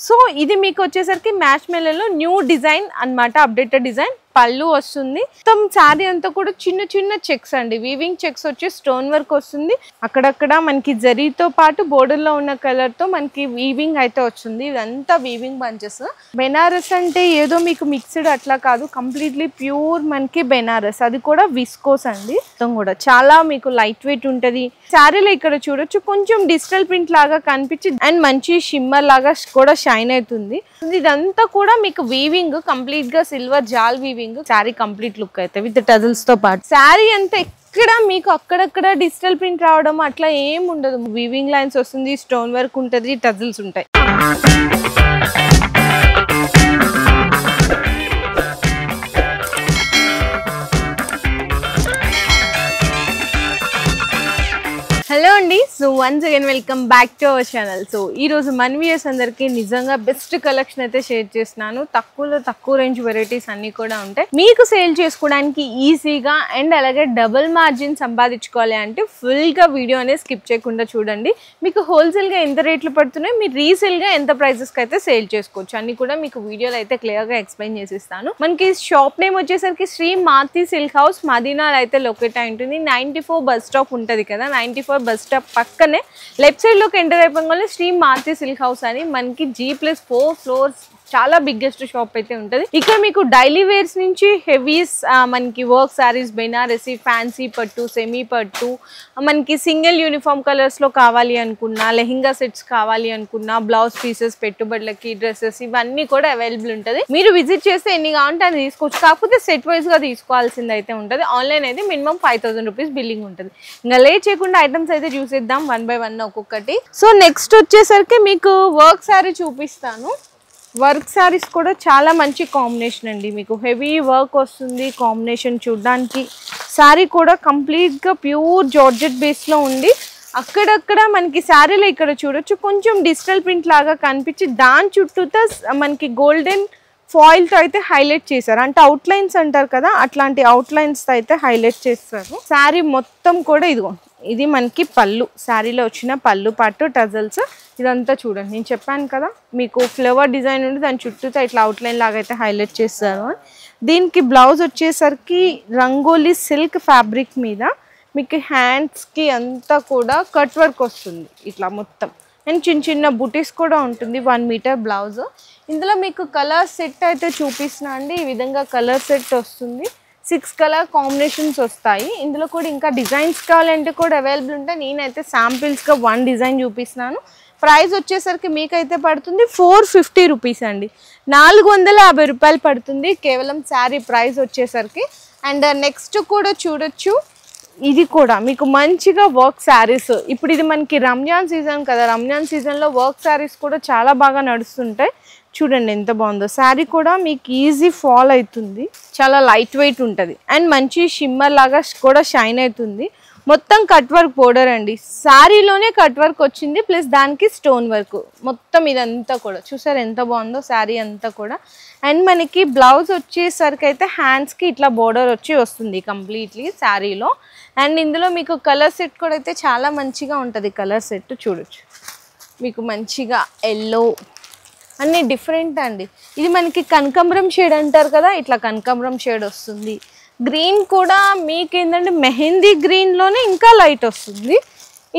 So ఇది మీకు వచ్చేసరికి మ్యాచ్ మెల్లో న్యూ డిజైన్ అన్నమాట, అప్డేటెడ్ డిజైన్. పళ్ళు వస్తుంది. మొత్తం శారీ అంతా కూడా చిన్న చిన్న చెక్స్ అండి, వీవింగ్ చెక్స్ వచ్చి స్టోన్ వర్క్ వస్తుంది. అక్కడక్కడ మనకి జరీతో పాటు బోర్డర్ లో ఉన్న కలర్ తో మనకి వీవింగ్ అయితే వస్తుంది. ఇదంతా వీవింగ్ బంచెస్. బెనారస్ అంటే ఏదో మీకు మిక్స్డ్ అట్లా కాదు, కంప్లీట్లీ ప్యూర్ మనకి బెనారస్, అది కూడా విస్కోస్ అండి. మొత్తం కూడా చాలా మీకు లైట్ వెయిట్ ఉంటది. శారీలో ఇక్కడ చూడొచ్చు కొంచెం డిజిటల్ ప్రింట్ లాగా కనిపించి అండ్ మంచి షిమ్మర్ లాగా కూడా షైన్ అవుతుంది. ఇదంతా కూడా మీకు వీవింగ్, కంప్లీట్ గా సిల్వర్ జాల్ వీవింగ్. శారీ కంప్లీట్ లుక్ అయితే విత్ టజల్స్ తో పాటు. శారీ అంతా ఇక్కడ మీకు అక్కడక్కడ డిజిటల్ ప్రింట్ రావడం అట్లా ఏం ఉండదు. వీవింగ్ లైన్స్ వస్తుంది, స్టోన్ వర్క్ ఉంటుంది, టజల్స్ ఉంటాయి. హలో అండి, so once again welcome back to our channel. So ఈరోజు మన వ్యూయర్స్ అందరికీ నిజంగా బెస్ట్ కలెక్షన్ అయితే షేర్ చేస్తున్నాను. తక్కువ రేంజ్ వెరైటీస్ అన్నీ కూడా ఉంటాయి. మీకు సేల్ చేసుకోవడానికి ఈజీగా అండ్ అలాగే డబుల్ మార్జిన్ సంపాదించుకోవాలి అంటే ఫుల్గా వీడియో అనేది స్కిప్ చేయకుండా చూడండి. మీకు హోల్సేల్గా ఎంత రేట్లు పడుతున్నాయి, మీరు రీసేల్గా ఎంత ప్రైజెస్కి అయితే సేల్ చేసుకోవచ్చు అన్ని కూడా మీకు వీడియోలో అయితే క్లియర్గా ఎక్స్ప్లెయిన్ చేసిస్తాను. మనకి షాప్ నేమ్ వచ్చేసరికి శ్రీ మాతి సిల్క్ హౌస్ మదీనాలో అయితే లొకేట్ అయి ఉంటుంది. 94 బస్ స్టాప్ ఉంటుంది కదా, 94 బస్ స్టాప్ పక్కనే లెఫ్ట్ సైడ్ లోకి ఎంటర్ అయిపోగానే శ్రీ మాతి సిల్క్ హౌస్ అని మనకి G+4 ఫ్లోర్స్ చాలా బిగ్గెస్ట్ షాప్ అయితే ఉంటుంది. ఇక్కడ మీకు డైలీ వేర్స్ నుంచి హెవీస్, మనకి వర్క్ సారీస్, బెనారసీ, ఫ్యాన్సీ పట్టు, సెమీ పట్టు, మనకి సింగిల్ యూనిఫామ్ కలర్స్ లో కావాలి అనుకున్నా, లెహంగా సెట్స్ కావాలి అనుకున్నా, బ్లౌజ్ పీసెస్, పెట్టుబడులకి డ్రెస్సెస్ ఇవన్నీ కూడా అవైలబుల్ ఉంటుంది. మీరు విజిట్ చేస్తే ఎన్ని కావాలంటే అది తీసుకోవచ్చు. కాకపోతే సెట్ వైజ్ గా తీసుకోవాల్సింది అయితే ఉంటుంది. ఆన్లైన్ అయితే మినిమం 5000 రూపీస్ బిల్లింగ్ ఉంటుంది. ఇంకా లేట్ చేయకుండా ఐటమ్స్ అయితే చూసేద్దాం వన్ బై వన్ ఒక్కొక్కటి. సో నెక్స్ట్ వచ్చేసరికి మీకు వర్క్ సారీ చూపిస్తాను. వర్క్ సారీస్ కూడా చాలా మంచి కాంబినేషన్ అండి. మీకు హెవీ వర్క్ వస్తుంది కాంబినేషన్ చూడడానికి. శారీ కూడా కంప్లీట్గా ప్యూర్ జార్జెట్ బేస్లో ఉంది. అక్కడక్కడ మనకి శారీలో ఇక్కడ చూడొచ్చు కొంచెం డిజిటల్ ప్రింట్ లాగా కనిపించి దాని చుట్టూతో మనకి గోల్డెన్ ఫాయిల్తో అయితే హైలైట్ చేశారు. అంటే అవుట్లైన్స్ అంటారు కదా, అట్లాంటి అవుట్లైన్స్తో అయితే హైలైట్ చేస్తారు. శారీ మొత్తం కూడా ఇదిగో ఇది మనకి పళ్ళు, శారీలో వచ్చిన పళ్ళు పాటు టజల్స్ ఇదంతా చూడండి. నేను చెప్పాను కదా మీకు ఫ్లవర్ డిజైన్ ఉండి దాని చుట్టూతో ఇట్లా అవుట్లైన్ లాగా అయితే హైలైట్ చేస్తారు. దీనికి బ్లౌజ్ వచ్చేసరికి రంగోలీ సిల్క్ ఫ్యాబ్రిక్ మీద మీకు హ్యాండ్స్కి అంతా కూడా కట్ వర్క్ వస్తుంది ఇట్లా మొత్తం. అండ్ చిన్న చిన్న బుటీస్ కూడా ఉంటుంది. 1 మీటర్ బ్లౌజ్. ఇందులో మీకు కలర్ సెట్ అయితే చూపిస్తున్నా అండి. ఈ విధంగా కలర్ సెట్ వస్తుంది. 6 కలర్ కాంబినేషన్స్ వస్తాయి. ఇందులో కూడా ఇంకా డిజైన్స్ కావాలంటే కూడా అవైలబుల్ ఉంటాయి. నేనైతే శాంపిల్స్గా 1 డిజైన్ చూపిస్తున్నాను. ప్రైస్ వచ్చేసరికి మీకైతే పడుతుంది 450 రూపీస్ అండి, 450 రూపాయలు పడుతుంది కేవలం శారీ ప్రైస్ వచ్చేసరికి. అండ్ నెక్స్ట్ కూడా చూడొచ్చు, ఇది కూడా మీకు మంచిగా వర్క్ శారీస్. ఇప్పుడు ఇది మనకి రంజాన్ సీజన్ కదా, రంజాన్ సీజన్లో వర్క్ శారీస్ కూడా చాలా బాగా నడుస్తుంటాయి. చూడండి ఎంత బాగుందో. శారీ కూడా మీకు ఈజీ ఫాల్ అవుతుంది, చాలా లైట్ వెయిట్ ఉంటుంది అండ్ మంచి షిమ్మర్ లాగా కూడా షైన్ అవుతుంది. మొత్తం కట్ వర్క్ బోర్డర్ అండి, శారీలోనే కట్ వర్క్ వచ్చింది ప్లస్ దానికి స్టోన్ వర్క్. మొత్తం ఇదంతా కూడా చూసారు ఎంత బాగుందో శారీ అంతా కూడా. అండ్ మనకి బ్లౌజ్ వచ్చేసరికి అయితే హ్యాండ్స్కి ఇట్లా బోర్డర్ వచ్చి వస్తుంది కంప్లీట్లీ శారీలో. అండ్ ఇందులో మీకు కలర్ సెట్ కూడా అయితే చాలా మంచిగా ఉంటుంది. కలర్ సెట్ చూడొచ్చు, మీకు మంచిగా ఎల్లో అన్నీ డిఫరెంట్ అండి. ఇది మనకి కనకాంబరం షేడ్ అంటారు కదా, ఇట్లా కనకాంబరం షేడ్ వస్తుంది. గ్రీన్ కూడా మీకు ఏంటంటే మెహందీ గ్రీన్లోనే ఇంకా లైట్ వస్తుంది.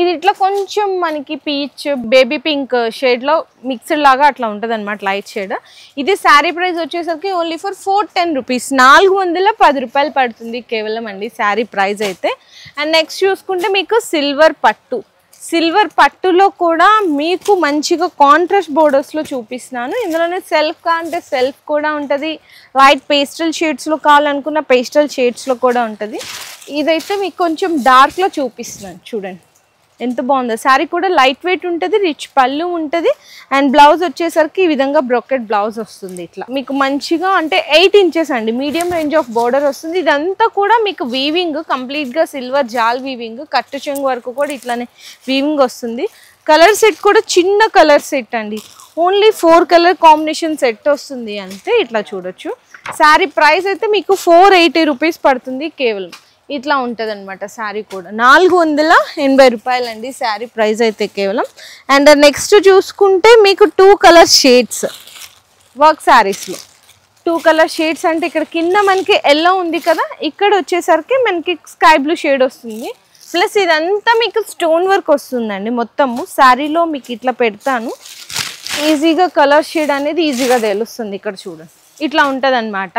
ఇది ఇట్లా కొంచెం మనకి పీచ్, బేబీ పింక్ షేడ్లో మిక్స్డ్ లాగా అట్లా ఉంటుంది అనమాట, లైట్ షేడ్. ఇది శారీ ప్రైస్ వచ్చేసరికి ఓన్లీ ఫర్ 410 రూపీస్, 410 రూపాయలు పడుతుంది కేవలం అండి శారీ ప్రైస్ అయితే. అండ్ నెక్స్ట్ చూసుకుంటే మీకు సిల్వర్ పట్టు. సిల్వర్ పట్టులో కూడా మీకు మంచిగా కాంట్రాస్ట్ బోర్డర్స్లో చూపిస్తున్నాను. ఇందులోనే సెల్ఫ్ అంటే సెల్ఫ్ కూడా ఉంటుంది, లైట్ పేస్టల్ షేడ్స్లో కావాలనుకున్న పేస్టల్ షేడ్స్లో కూడా ఉంటుంది. ఇదైతే మీకు కొంచెం డార్క్లో చూపిస్తున్నాను చూడండి ఎంత బాగుందో. శారీ కూడా లైట్ వెయిట్ ఉంటుంది, రిచ్ పళ్ళు ఉంటుంది. అండ్ బ్లౌజ్ వచ్చేసరికి ఈ విధంగా బ్రొకెట్ బ్లౌజ్ వస్తుంది. ఇట్లా మీకు మంచిగా అంటే 8 ఇంచెస్ అండి, మీడియం రేంజ్ ఆఫ్ బోర్డర్ వస్తుంది. ఇదంతా కూడా మీకు వీవింగ్, కంప్లీట్గా సిల్వర్ జాల్ వీవింగ్, కట్టు చెంగు వరకు కూడా ఇట్లానే వీవింగ్ వస్తుంది. కలర్ సెట్ కూడా చిన్న కలర్ సెట్ అండి, ఓన్లీ 4 కలర్ కాంబినేషన్ సెట్ వస్తుంది అంతే. ఇట్లా చూడొచ్చు. శారీ ప్రైస్ అయితే మీకు 480 రూపీస్ పడుతుంది కేవలం. ఇట్లా ఉంటుంది అనమాట శారీ కూడా 480 రూపాయలండి శారీ ప్రైస్ అయితే కేవలం. అండ్ నెక్స్ట్ చూసుకుంటే మీకు 2 కలర్ షేడ్స్ వర్క్ శారీస్లో 2 కలర్ షేడ్స్ అంటే ఇక్కడ కింద మనకి ఎల్లో ఉంది కదా, ఇక్కడ వచ్చేసరికి మనకి స్కై బ్లూ షేడ్ వస్తుంది. ప్లస్ ఇదంతా మీకు స్టోన్ వర్క్ వస్తుందండి మొత్తము శారీలో. మీకు ఇట్లా పెడతాను, ఈజీగా కలర్ షేడ్ అనేది ఈజీగా తెలుస్తుంది. ఇక్కడ చూడండి ఇట్లా ఉంటుంది అనమాట.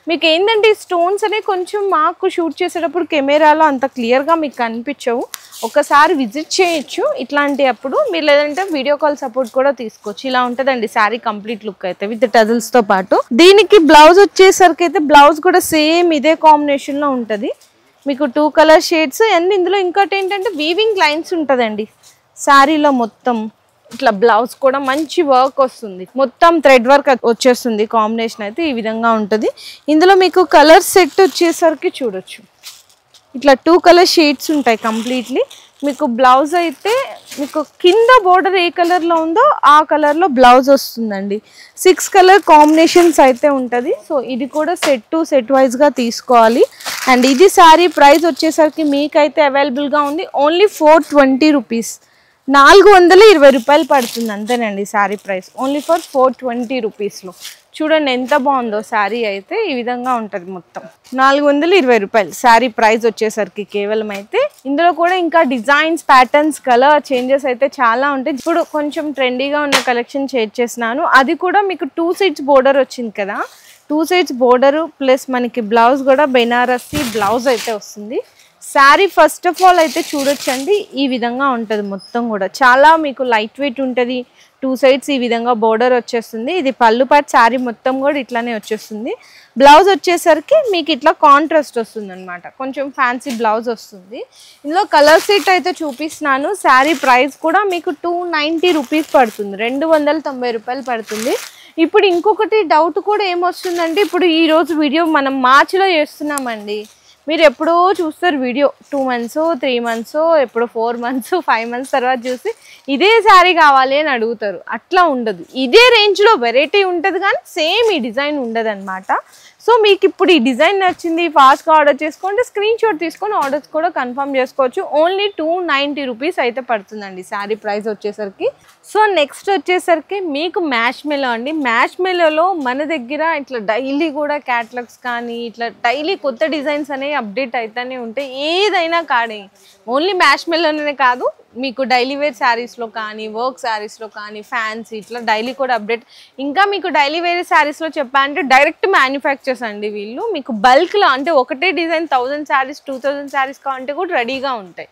మీకు ఏంటంటే ఈ స్టోన్స్ అనేవి కొంచెం మాకు షూట్ చేసేటప్పుడు కెమెరాలో అంత క్లియర్గా మీకు కనిపించవు. ఒకసారి విజిట్ చేయొచ్చు ఇట్లాంటి అప్పుడు మీరు, లేదంటే వీడియో కాల్ సపోర్ట్ కూడా తీసుకోవచ్చు. ఇలా ఉంటుందండి శారీ కంప్లీట్ లుక్ అయితే విత్ టజల్స్తో పాటు. దీనికి బ్లౌజ్ వచ్చేసరికి అయితే బ్లౌజ్ కూడా సేమ్ ఇదే కాంబినేషన్లో ఉంటుంది. మీకు 2 కలర్ షేడ్స్. అండ్ ఇందులో ఇంకోటి ఏంటంటే వీవింగ్ లైన్స్ ఉంటుందండి శారీలో మొత్తం. ఇట్లా బ్లౌజ్ కూడా మంచి వర్క్ వస్తుంది, మొత్తం థ్రెడ్ వర్క్ వచ్చేస్తుంది. కాంబినేషన్ అయితే ఈ విధంగా ఉంటుంది. ఇందులో మీకు కలర్ సెట్ వచ్చేసరికి చూడొచ్చు ఇట్లా 2 కలర్ షేడ్స్ ఉంటాయి కంప్లీట్లీ. మీకు బ్లౌజ్ అయితే మీకు కింద బోర్డర్ ఏ కలర్లో ఉందో ఆ కలర్లో బ్లౌజ్ వస్తుందండి. 6 కలర్ కాంబినేషన్స్ అయితే ఉంటుంది. సో ఇది కూడా సెట్ వైజ్గా తీసుకోవాలి. అండ్ ఇది శారీ ప్రైస్ వచ్చేసరికి మీకైతే అవైలబుల్గా ఉంది ఓన్లీ 420 రూపీస్, 420 రూపాయలు పడుతుంది అంతేనండి శారీ ప్రైస్. ఓన్లీ ఫర్ 420 రూపీస్లో. చూడండి ఎంత బాగుందో శారీ అయితే ఈ విధంగా ఉంటుంది మొత్తం. 420 రూపాయలు శారీ ప్రైస్ వచ్చేసరికి కేవలం. అయితే ఇందులో కూడా ఇంకా డిజైన్స్, ప్యాటర్న్స్, కలర్ చేంజెస్ అయితే చాలా ఉంటాయి. ఇప్పుడు కొంచెం ట్రెండీగా ఉన్న కలెక్షన్ షేర్ చేసినాను. అది కూడా మీకు 2 సైడ్స్ బోర్డర్ వచ్చింది కదా, 2 సైడ్స్ బోర్డరు ప్లస్ మనకి బ్లౌజ్ కూడా బెనారసి బ్లౌజ్ అయితే వస్తుంది. శారీ ఫస్ట్ ఆఫ్ ఆల్ అయితే చూడొచ్చండి ఈ విధంగా ఉంటుంది మొత్తం కూడా. చాలా మీకు లైట్ వెయిట్ ఉంటుంది. 2 సైడ్స్ ఈ విధంగా బోర్డర్ వచ్చేస్తుంది. ఇది పళ్ళు పాటు శారీ మొత్తం కూడా ఇట్లానే వచ్చేస్తుంది. బ్లౌజ్ వచ్చేసరికి మీకు ఇట్లా కాంట్రాస్ట్ వస్తుంది అనమాట, కొంచెం ఫ్యాన్సీ బ్లౌజ్ వస్తుంది. ఇందులో కలర్ సెట్ అయితే చూపిస్తున్నాను. శారీ ప్రైస్ కూడా మీకు 290 రూపీస్ పడుతుంది, 290 రూపాయలు పడుతుంది. ఇప్పుడు ఇంకొకటి డౌట్ కూడా ఏమొస్తుందంటే, ఇప్పుడు ఈరోజు వీడియో మనం మార్చిలో చేస్తున్నామండి. మీరు ఎప్పుడో చూస్తారు వీడియో 2 మంత్స్ 3 మంత్స్ ఎప్పుడో 4 మంత్స్ 5 మంత్స్ తర్వాత చూసి ఇదే శారీ కావాలి అని అడుగుతారు. అట్లా ఉండదు, ఇదే రేంజ్లో వెరైటీ ఉంటుంది కానీ సేమ్ ఈ డిజైన్ ఉండదు అనమాట. సో మీకు ఇప్పుడు ఈ డిజైన్ నచ్చింది, ఫాస్ట్గా ఆర్డర్ చేసుకోండి, స్క్రీన్ షాట్ తీసుకొని ఆర్డర్స్ కూడా కన్ఫర్మ్ చేసుకోవచ్చు. ఓన్లీ 290 రూపీస్ అయితే పడుతుందండి శారీ ప్రైస్ వచ్చేసరికి. సో నెక్స్ట్ వచ్చేసరికి మీకు మ్యాష్ మెలో అండి. మ్యాష్ మెలోలో మన దగ్గర ఇట్లా డైలీ కూడా క్యాటలాగ్స్ కానీ ఇట్లా డైలీ కొత్త డిజైన్స్ అనేవి అప్డేట్ అవుతూనే ఉంటాయి. ఏదైనా కానీ ఓన్లీ మ్యాష్ మెలోనే కాదు, మీకు డైలీ వేర్ శారీస్లో కానీ వర్క్ శారీస్లో కానీ ఫ్యాన్సీ ఇట్లా డైలీ కూడా అప్డేట్. ఇంకా మీకు డైలీ వేర్ శారీస్లో చెప్పాలంటే డైరెక్ట్ మ్యానుఫ్యాక్చర్స్ అండి వీళ్ళు. మీకు బల్క్లో అంటే ఒకటే డిజైన్ 1000 శారీస్ 2000 శారీస్ కావాలంటే కూడా రెడీగా ఉంటాయి.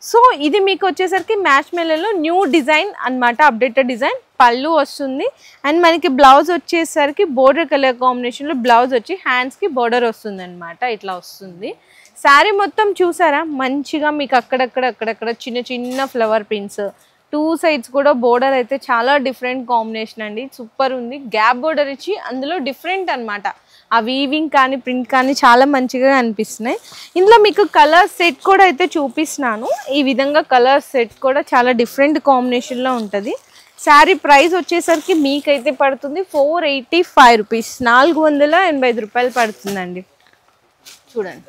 సో ఇది మీకు వచ్చేసరికి మ్యాష్ మెలోలో న్యూ డిజైన్ అనమాట, అప్డేటెడ్ డిజైన్. పళ్ళు వస్తుంది అండ్ మనకి బ్లౌజ్ వచ్చేసరికి బోర్డర్ కలర్ కాంబినేషన్లో బ్లౌజ్ వచ్చి హ్యాండ్స్కి బోర్డర్ వస్తుంది అనమాట, ఇట్లా వస్తుంది. శారీ మొత్తం చూసారా మంచిగా మీకు అక్కడక్కడ చిన్న చిన్న ఫ్లవర్ ప్రింట్స్, 2 సైడ్స్ కూడా బోర్డర్ అయితే చాలా డిఫరెంట్ కాంబినేషన్ అండి, సూపర్ ఉంది. గ్యాప్ బోర్డర్ ఇచ్చి అందులో డిఫరెంట్ అనమాట, ఆ వీవింగ్ కానీ ప్రింట్ కానీ చాలా మంచిగా అనిపిస్తున్నాయి. ఇందులో మీకు కలర్ సెట్ కూడా అయితే చూపిస్తున్నాను. ఈ విధంగా కలర్ సెట్ కూడా చాలా డిఫరెంట్ కాంబినేషన్లో ఉంటుంది. శారీ ప్రైస్ వచ్చేసరికి మీకైతే పడుతుంది 485 రూపీస్, 485 రూపాయలు పడుతుందండి. చూడండి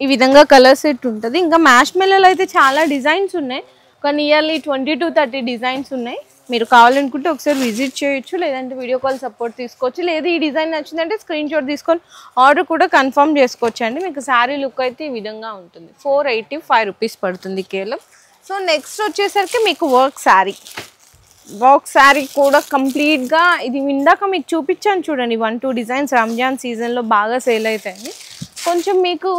ఈ విధంగా కలర్ సెట్ ఉంటుంది. ఇంకా మ్యాష్ మెలోలో అయితే చాలా డిజైన్స్ ఉన్నాయి, ఒక నియర్లీ 20 to 30 డిజైన్స్ ఉన్నాయి. మీరు కావాలనుకుంటే ఒకసారి విజిట్ చేయొచ్చు, లేదంటే వీడియో కాల్ సపోర్ట్ తీసుకోవచ్చు. లేదు ఈ డిజైన్ నచ్చిందంటే స్క్రీన్ షాట్ తీసుకొని ఆర్డర్ కూడా కన్ఫర్మ్ చేసుకోవచ్చు అండి. మీకు శారీ లుక్ అయితే ఈ విధంగా ఉంటుంది. 485 రూపీస్ పడుతుంది కేవలం. సో నెక్స్ట్ వచ్చేసరికి మీకు వర్క్ శారీ కూడా కంప్లీట్గా ఇది ఇందాక మీకు చూపించాను చూడండి, 1-2 డిజైన్స్ రంజాన్ సీజన్లో బాగా సేల్ అవుతాయండి. కొంచెం మీకు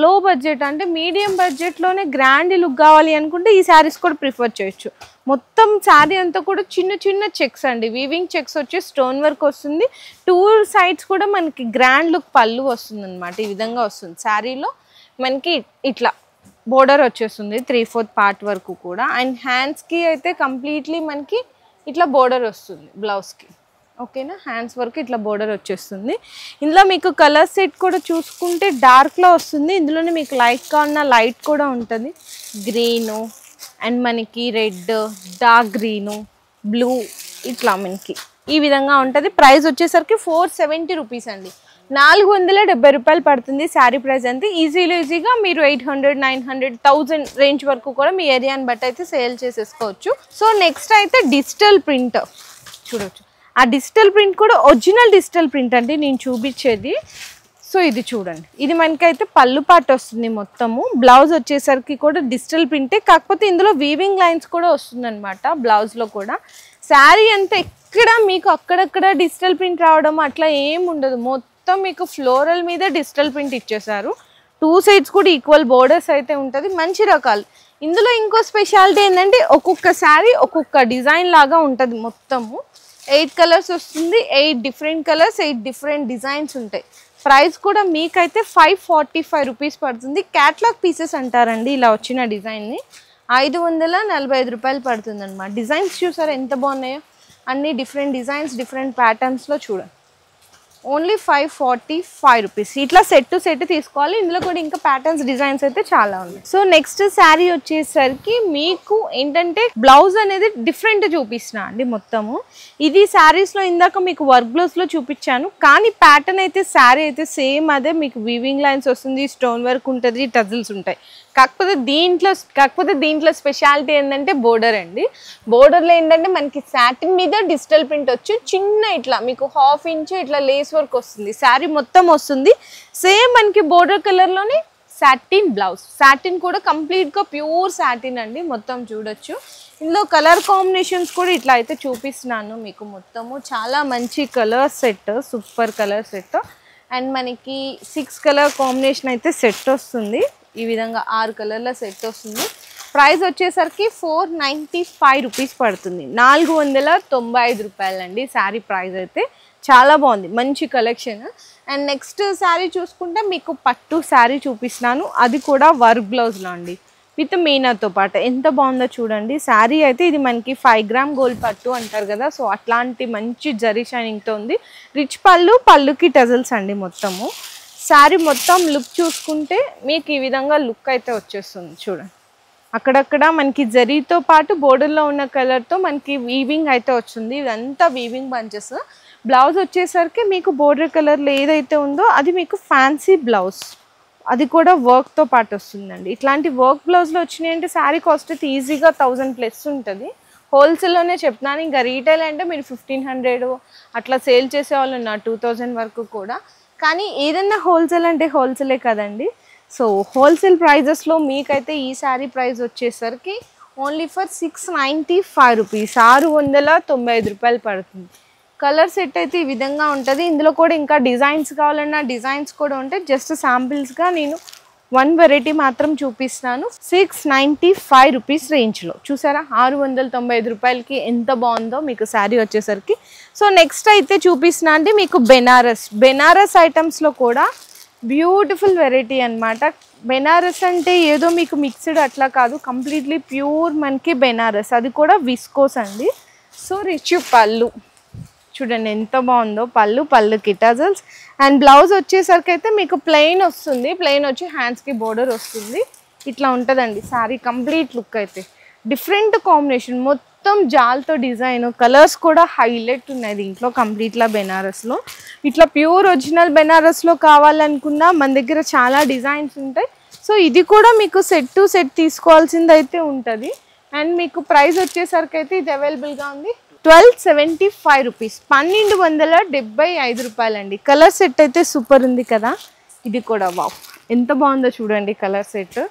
లో బడ్జెట్ అంటే మీడియం బడ్జెట్లోనే గ్రాండ్ లుక్ కావాలి అనుకుంటే ఈ శారీస్ కూడా ప్రిఫర్ చేయొచ్చు. మొత్తం శారీ అంతా కూడా చిన్న చిన్న చెక్స్ అండి, వీవింగ్ చెక్స్ వచ్చి స్టోన్ వర్క్ వస్తుంది. 2 సైడ్స్ కూడా మనకి గ్రాండ్ లుక్ పళ్ళు వస్తుంది అనమాట, ఈ విధంగా వస్తుంది. శారీలో మనకి ఇట్లా బోర్డర్ వచ్చేస్తుంది 3/4 పార్ట్ వరకు కూడా. అండ్ హ్యాండ్స్కి అయితే కంప్లీట్లీ మనకి ఇట్లా బోర్డర్ వస్తుంది బ్లౌజ్కి, ఓకేనా. హ్యాండ్స్ వరకు ఇట్లా బోర్డర్ వచ్చేస్తుంది. ఇందులో మీకు కలర్ సెట్ కూడా చూసుకుంటే డార్క్లో వస్తుంది. ఇందులోనే మీకు లైట్గా ఉన్న లైట్ కూడా ఉంటుంది, గ్రీను అండ్ మనకి రెడ్, డార్క్ గ్రీను, బ్లూ ఇట్లా మనకి ఈ విధంగా ఉంటుంది. ప్రైస్ వచ్చేసరికి 470 రూపీస్ అండి, 470 రూపాయలు పడుతుంది శారీ ప్రైస్ అంతే. ఈజీగా మీరు 800, 900, 1000 రేంజ్ వరకు కూడా మీ ఏరియాని బట్టి అయితే సేల్ చేసేసుకోవచ్చు. సో నెక్స్ట్ అయితే డిజిటల్ ప్రింట్ చూడవచ్చు. ఆ డిజిటల్ ప్రింట్ కూడా ఒరిజినల్ డిజిటల్ ప్రింట్ అండి నేను చూపించేది. సో ఇది చూడండి, ఇది మనకైతే పళ్ళు పాటు వస్తుంది మొత్తము. బ్లౌజ్ వచ్చేసరికి కూడా డిజిటల్ ప్రింటే, కాకపోతే ఇందులో వీవింగ్ లైన్స్ కూడా వస్తుంది అనమాట బ్లౌజ్లో కూడా. శారీ అంతా ఎక్కడ మీకు అక్కడక్కడ డిజిటల్ ప్రింట్ రావడం అట్లా ఏం ఉండదు, మొత్తం మీకు ఫ్లోరల్ మీద డిజిటల్ ప్రింట్ ఇచ్చేసారు. 2 సైడ్స్ కూడా ఈక్వల్ బోర్డర్స్ అయితే ఉంటుంది. మంచి రకాలు. ఇందులో ఇంకో స్పెషాలిటీ ఏంటంటే ఒక్కొక్క శారీ ఒక్కొక్క డిజైన్ లాగా ఉంటుంది. మొత్తము 8 కలర్స్ వస్తుంది, 8 డిఫరెంట్ కలర్స్, 8 డిఫరెంట్ డిజైన్స్ ఉంటాయి. ప్రైస్ కూడా మీకైతే 545 రూపీస్ పడుతుంది. క్యాట్లాగ్ పీసెస్ అంటారండి ఇలా వచ్చిన డిజైన్ని. 545 రూపాయలు పడుతుంది అనమాట. డిజైన్స్ చూసారా ఎంత బాగున్నాయో, అన్ని డిఫరెంట్ డిజైన్స్ డిఫరెంట్ ప్యాటర్న్స్లో చూడండి. Only 545 rupees. ఇట్లా సెట్ టు సెట్ తీసుకోవాలి. ఇందులో కూడా ఇంకా ప్యాటర్న్స్ డిజైన్స్ అయితే చాలా ఉన్నాయి. సో నెక్స్ట్ శారీ వచ్చేసరికి మీకు ఏంటంటే బ్లౌజ్ అనేది డిఫరెంట్ చూపిస్తున్నా అండి మొత్తము. ఇది శారీస్లో ఇందాక మీకు వర్క్ బ్లౌజ్లో చూపించాను, కానీ ప్యాటర్న్ అయితే శారీ అయితే సేమ్ అదే. మీకు వీవింగ్ లైన్స్ వస్తుంది, స్టోన్ వర్క్ ఉంటుంది, టజిల్స్ ఉంటాయి. కాకపోతే దీంట్లో స్పెషాలిటీ ఏంటంటే బోర్డర్ అండి. బోర్డర్లో ఏంటంటే మనకి సాటిన్ మీద డిజిటల్ ప్రింట్ వచ్చి చిన్న ఇట్లా మీకు 1/2 ఇంచ్ ఇట్లా లేస్ వర్క్ వస్తుంది. శారీ మొత్తం వస్తుంది సేమ్ మనకి బోర్డర్ కలర్లోనే. సాటిన్ బ్లౌజ్, సాటిన్ కూడా కంప్లీట్గా ప్యూర్ సాటిన్ అండి మొత్తం చూడొచ్చు. ఇందులో కలర్ కాంబినేషన్స్ కూడా ఇట్లా అయితే చూపిస్తున్నాను మీకు మొత్తము. చాలా మంచి colour set, super colour set. And మనకి 6 కలర్ కాంబినేషన్ అయితే సెట్ వస్తుంది. ఈ విధంగా 6 కలర్ల సెట్ వస్తుంది. ప్రైస్ వచ్చేసరికి 495 రూపీస్ పడుతుంది. 495 రూపాయలండి శారీ ప్రైస్ అయితే. చాలా బాగుంది, మంచి కలెక్షన్. అండ్ నెక్స్ట్ శారీ చూసుకుంటే మీకు పట్టు శారీ చూపిస్తున్నాను, అది కూడా వర్క్ బ్లౌజ్లో అండి విత్ మీనాతో పాటు. ఎంత బాగుందో చూడండి శారీ అయితే. ఇది మనకి 5 గ్రామ్ గోల్డ్ పట్టు అంటారు కదా, సో అట్లాంటి మంచి జరీ షైనింగ్తో ఉంది. రిచ్ పళ్ళుకి టజల్స్ అండి మొత్తము. శారీ మొత్తం లుక్ చూసుకుంటే మీకు ఈ విధంగా లుక్ అయితే వచ్చేస్తుంది చూడండి. అక్కడక్కడ మనకి జరీతో పాటు బోర్డర్లో ఉన్న కలర్తో మనకి వీవింగ్ అయితే వచ్చింది. ఇదంతా వీవింగ్ బంచెస్. బ్లౌజ్ వచ్చేసరికి మీకు బోర్డర్ కలర్లో ఏదైతే ఉందో అది మీకు ఫ్యాన్సీ బ్లౌజ్, అది కూడా వర్క్తో పాటు వస్తుందండి. ఇట్లాంటి వర్క్ బ్లౌజ్లో వచ్చినాయి అంటే శారీ కాస్ట్ అయితే ఈజీగా 1000+ ఉంటుంది. హోల్సేల్లోనే చెప్తున్నాను. ఇంకా రీటైల్ అంటే మీరు 1500 అట్లా సేల్ చేసే వాళ్ళు ఉన్నారు 2000 వరకు కూడా. కానీ ఏదన్నా హోల్సేల్ అంటే హోల్సేలే కదండి. సో హోల్సేల్ ప్రైజెస్లో మీకైతే ఈ శారీ ప్రైస్ వచ్చేసరికి ఓన్లీ ఫర్ 695 రూపీస్, 695 రూపాయలు పడుతుంది. కలర్ సెట్ అయితే ఈ విధంగా ఉంటుంది. ఇందులో కూడా ఇంకా డిజైన్స్ కావాలన్నా డిజైన్స్ కూడా ఉంటాయి. జస్ట్ శాంపిల్స్గా నేను 1 వెరైటీ మాత్రం చూపిస్తున్నాను. 695 రూపీస్ రేంజ్లో చూసారా, 695 రూపాయలకి ఎంత బాగుందో మీకు శారీ వచ్చేసరికి. సో నెక్స్ట్ అయితే చూపిస్తున్నా అంటే మీకు బెనారస్ ఐటమ్స్లో కూడా బ్యూటిఫుల్ వెరైటీ అనమాట. బెనారస్ అంటే ఏదో మీకు మిక్స్డ్ అట్లా కాదు, కంప్లీట్లీ ప్యూర్ మనకి బెనారస్, అది కూడా విస్కోస్ అండి. సో రిచ్ పళ్ళు చూడండి ఎంత బాగుందో, పళ్ళుకి టజల్స్. అండ్ బ్లౌజ్ వచ్చేసరికి అయితే మీకు ప్లెయిన్ వస్తుంది, ప్లెయిన్ వచ్చి హ్యాండ్స్కి బోర్డర్ వస్తుంది. ఇట్లా ఉంటుందండి శారీ కంప్లీట్ లుక్ అయితే. డిఫరెంట్ కాంబినేషన్, మొత్తం జాల్తో డిజైన్, కలర్స్ కూడా హైలైట్ ఉన్నాయి దీంట్లో కంప్లీట్లా బెనారస్లో. ఇట్లా ప్యూర్ ఒరిజినల్ బెనారస్లో కావాలనుకున్నా మన దగ్గర చాలా డిజైన్స్ ఉంటాయి. సో ఇది కూడా మీకు సెట్ టు సెట్ తీసుకోవాల్సింది అయితే ఉంటుంది. అండ్ మీకు ప్రైస్ వచ్చేసరికి అయితే ఇది అవైలబుల్గా ఉంది 1275 రూపీస్, 1275 రూపాయలండి. కలర్ సెట్ అయితే సూపర్ ఉంది కదా. ఇది కూడా వావ్ ఎంత బాగుందో చూడండి కలర్ సెట్.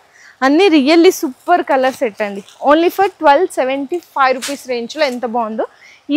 అన్నీ రియల్లీ సూపర్ కలర్ సెట్ అండి. ఓన్లీ ఫర్ 1275 రూపీస్ రేంజ్లో ఎంత బాగుందో.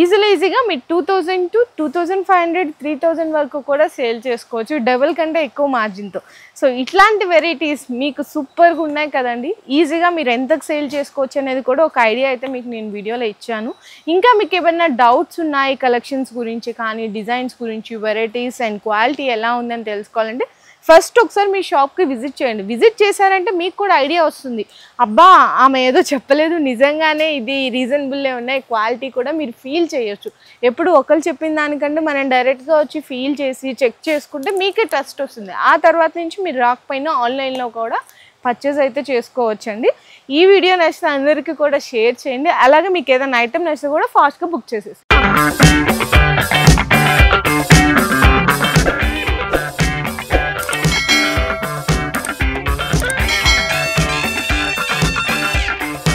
ఈజీగా మీరు 2000 to 2500, 3000 వరకు కూడా సేల్ చేసుకోవచ్చు, డబుల్ కంటే ఎక్కువ మార్జిన్తో. సో ఇట్లాంటి వెరైటీస్ మీకు సూపర్గా ఉన్నాయి కదండి. ఈజీగా మీరు ఎంతకు సేల్ చేసుకోవచ్చు అనేది కూడా ఒక ఐడియా అయితే మీకు నేను వీడియోలో ఇచ్చాను. ఇంకా మీకు ఏమైనా డౌట్స్ ఉన్నాయి కలెక్షన్స్ గురించి కానీ, డిజైన్స్ గురించి, వెరైటీస్ అండ్ క్వాలిటీ ఎలా ఉందని తెలుసుకోవాలంటే ఫస్ట్ ఒకసారి మీ షాప్కి విజిట్ చేయండి. విజిట్ చేశారంటే మీకు కూడా ఐడియా వస్తుంది, అబ్బా ఆమె ఏదో చెప్పలేదు, నిజంగానే ఇది రీజనబుల్లే ఉన్నాయి, క్వాలిటీ కూడా మీరు ఫీల్ చేయొచ్చు. ఎప్పుడు ఒకరు చెప్పిన దానికంటే మనం డైరెక్ట్గా వచ్చి ఫీల్ చేసి చెక్ చేసుకుంటే మీకే ట్రస్ట్ వస్తుంది. ఆ తర్వాత నుంచి మీరు రాకపోయినా ఆన్లైన్లో కూడా పర్చేస్ అయితే చేసుకోవచ్చండి. ఈ వీడియో నచ్చితే అందరికీ కూడా షేర్ చేయండి. అలాగే మీకు ఏదైనా ఐటమ్ నచ్చితే కూడా ఫాస్ట్గా బుక్ చేసేసి